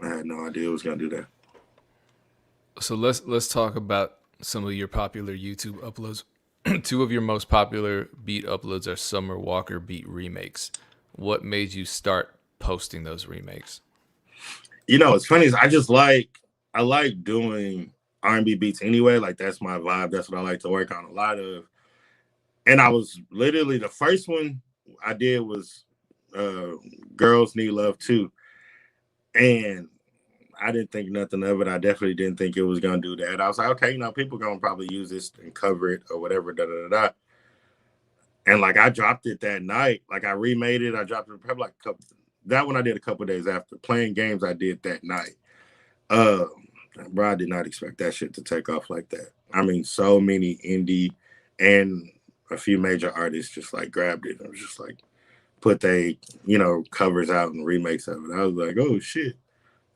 I had no idea it was gonna do that. So let's talk about some of your popular YouTube uploads. Two of your most popular beat uploads are Summer Walker beat remakes. What made you start posting those remakes? It's funny is I like doing R&B beats anyway. Like that's my vibe. That's what I like to work on a lot of. And I was literally the first one I did was Girls Need Love Too. And I didn't think nothing of it. I definitely didn't think it was gonna do that. I was like, okay, people gonna probably use this and cover it or whatever, da da da da. And like I dropped it that night. Like I remade it. I dropped it probably like a couple. That one I did a couple days after. Playing Games I did that night. Bro, I did not expect that shit to take off like that. I mean, so many indie and a few major artists just like grabbed it. I was just like, put they, covers out and remakes of it. I was like, oh shit.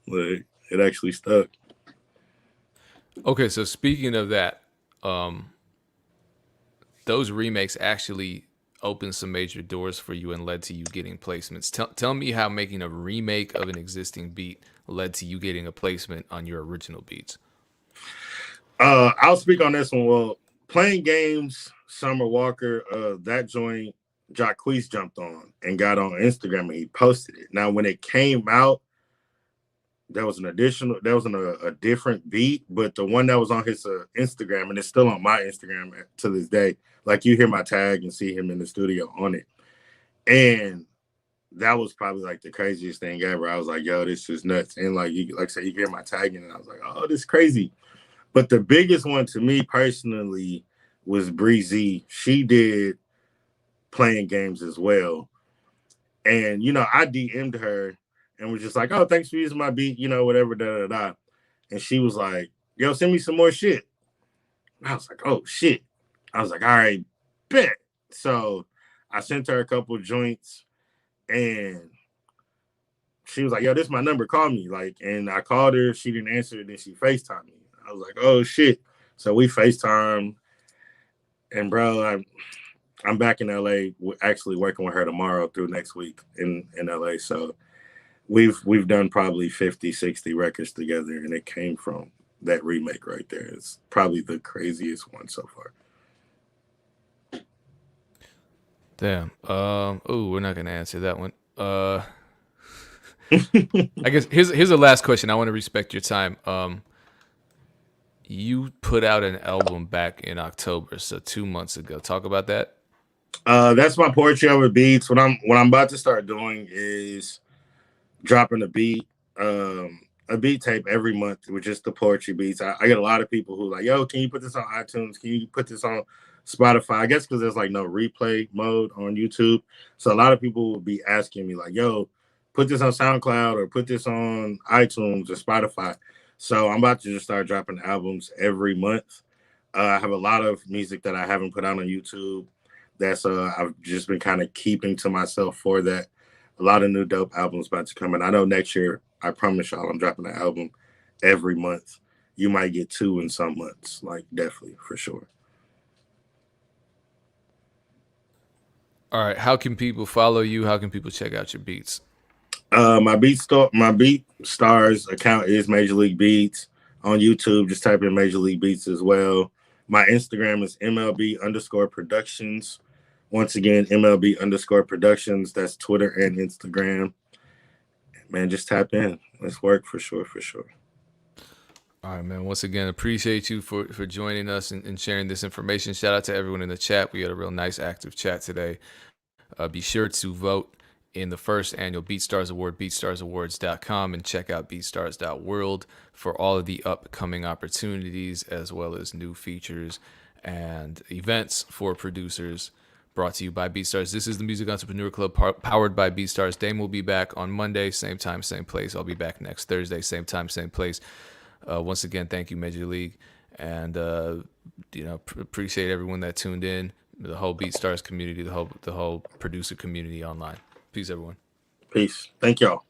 Like it actually stuck. Okay, so speaking of that, those remakes actually opened some major doors for you and led to you getting placements. Tell me how making a remake of an existing beat led to you getting a placement on your original beats. I'll speak on this one. Well, Playing Games, Summer Walker, that joint Jacquees jumped on and got on Instagram and he posted it. Now, when it came out, there was a different beat, but the one that was on his Instagram, and it's still on my Instagram to this day, like you hear my tag and see him in the studio on it. And that was probably like the craziest thing ever. I was like, yo, this is nuts. And like I said, you hear my tag and I was like, oh, this is crazy. But the biggest one to me personally was Breezy. She did Playing Games as well. And, I DM'd her and was just like, oh, thanks for using my beat, whatever, da da da. And she was like, yo, send me some more shit. And I was like, oh, shit. I was like, all right, bet. So I sent her a couple joints and she was like, yo, this is my number. Call me. Like, and I called her. She didn't answer. And then she FaceTimed me. I was like, oh, shit. So we FaceTime. And, bro, I'm back in LA, actually working with her tomorrow through next week in LA. So we've done probably 50, 60 records together, and it came from that remake right there. It's probably the craziest one so far. Damn. We're not gonna answer that one. I guess here's the last question. I want to respect your time. You put out an album back in October, so 2 months ago. Talk about that. That's my poetry over beats. What I'm about to start doing is dropping a beat tape every month with just the poetry beats. I get a lot of people who like, yo, can you put this on iTunes? Can you put this on Spotify? I guess because there's like no replay mode on YouTube. So a lot of people will be asking me like, yo, put this on SoundCloud or put this on iTunes or Spotify. So I'm about to just start dropping albums every month. I have a lot of music that I haven't put out on YouTube. That's I've just been kind of keeping to myself for that. A lot of new dope albums about to come in. I know next year, I promise y'all, I'm dropping an album every month. You might get 2 in some months, like definitely for sure. All right. How can people follow you? How can people check out your beats? My BeatStars account is Major League Beats on YouTube. Just type in Major League Beats as well. My Instagram is MLB_productions. Once again, MLB_productions. That's Twitter and Instagram. Man, just tap in. Let's work for sure, for sure. All right, man. Once again, appreciate you for joining us and sharing this information. Shout out to everyone in the chat. We had a real nice, active chat today. Be sure to vote in the first annual BeatStars Award, BeatStarsAwards.com, and check out BeatStars.world for all of the upcoming opportunities as well as new features and events for producers. Brought to you by BeatStars. This is the Music Entrepreneur Club powered by BeatStars. Dame will be back on Monday, same time, same place. I'll be back next Thursday, same time, same place. Once again, thank you, Major League. And, appreciate everyone that tuned in, the whole BeatStars community, the whole producer community online. Peace, everyone. Peace. Thank y'all.